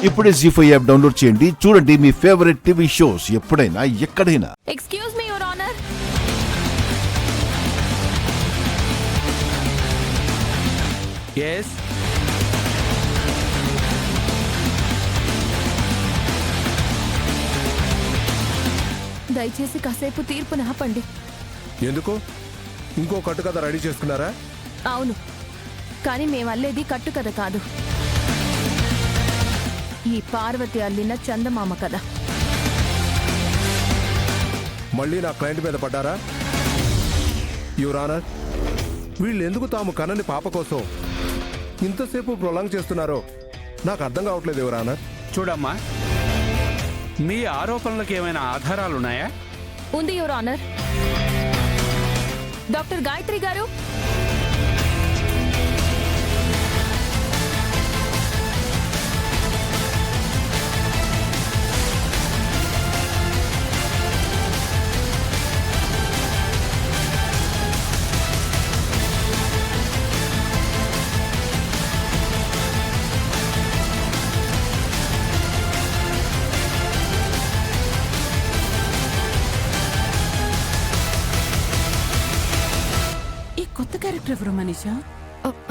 ఇప్పుడే జీ5 app download చేయండి. చూడండి మీ ఫేవరెట్ టీవీ షోస్ ఎప్పుడైనా ఎక్కడైనా. Excuse me your honour. yes దయచేసి కాసేపు తీర్పుని ఆపండి. ఎందుకు? ఇంకో కట్టుకథ రెడీ చేసుకున్నారా? అవును, కానీ మేము అల్లేది కట్టుకథ కాదు, ఈ పార్వతి అల్లిన చందమామ కథ. మళ్ళీ నా క్లయింట్ మీద పడ్డారా? యువర్ ఆనర్, వీళ్ళు ఎందుకు తాము కనని పాప కోసం ఇంతసేపు ప్రొలాంగ్ చేస్తున్నారో నాకు అర్థం కావట్లేదు యువర్ ఆనర్. చూడమ్మా, మీ ఆరోపణలకు ఏమైనా ఆధారాలున్నాయా? ఉంది యువర్ ఆనర్. డాక్టర్ గాయత్రి గారు, కొత్త క్యారెక్టర్ ఎవరు మనీషా?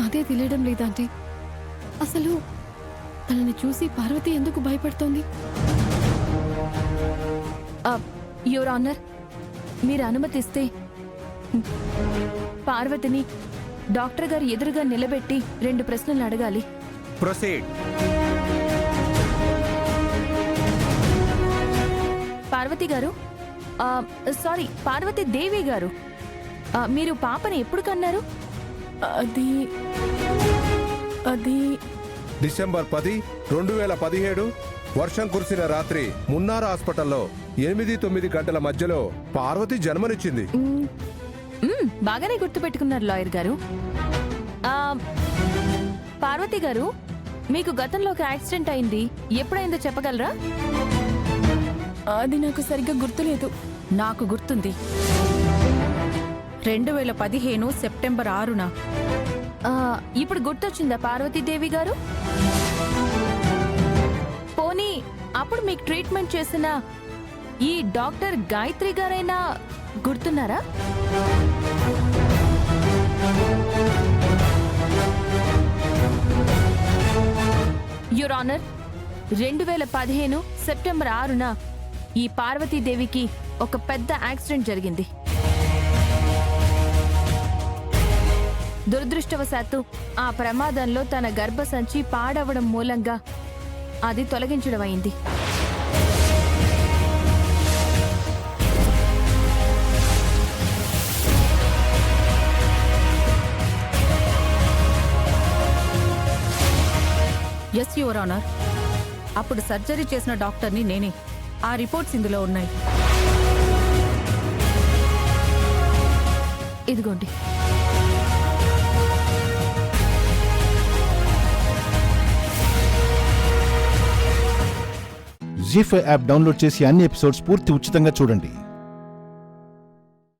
అదే తెలియడం లేదంటే అసలు తనని చూసి పార్వతి ఎందుకు భయపడుతోంది? యువర్ ఆనర్, మీరు అనుమతిస్తే పార్వతిని డాక్టర్ గారు ఎదురుగా నిలబెట్టి 2 ప్రశ్నలు అడగాలి. ప్రొసీడ్. పార్వతి గారు, సారీ, పార్వతి దేవి గారు, మీరు పాపని ఎప్పుడు కన్నారు? అది అది డిసెంబర్ 10, 2017 వర్షం కురిసిన రాత్రి మున్నార్ హాస్పిటల్లో 8-9 గంటల మధ్యలో పార్వతి జన్మనిచ్చింది. బాగానే గుర్తుపెట్టుకున్నారు లాయర్ గారు. పార్వతి గారు, మీకు గతంలో ఒక యాక్సిడెంట్ అయింది, ఎప్పుడైందో చెప్పగలరా? అది నాకు సరిగ్గా గుర్తులేదు. నాకు గుర్తుంది, 2015 సెప్టెంబర్ 6న. ఇప్పుడు గుర్తొచ్చిందా పార్వతీదేవి గారు? పోనీ అప్పుడు మీకు ట్రీట్మెంట్ చేసిన ఈ డాక్టర్ గాయత్రి గారైనా గుర్తున్నారా? యువర్ ఆనర్, 2015 సెప్టెంబర్ 6న ఈ పార్వతీదేవికి ఒక పెద్ద యాక్సిడెంట్ జరిగింది. దురదృష్టవశాత్తు ఆ ప్రమాదంలో తన గర్భసంచి పాడవడం మూలంగా అది తొలగించడం అయింది. ఎస్ యువర్ ఆనర్, అప్పుడు సర్జరీ చేసిన డాక్టర్ని నేనే. ఆ రిపోర్ట్స్ ఇందులో ఉన్నాయి. ఇదిగోండి. జీ5 యాప్ డౌన్లోడ్ చేసి అన్ని ఎపిసోడ్స్ పూర్తి ఉచితంగా చూడండి.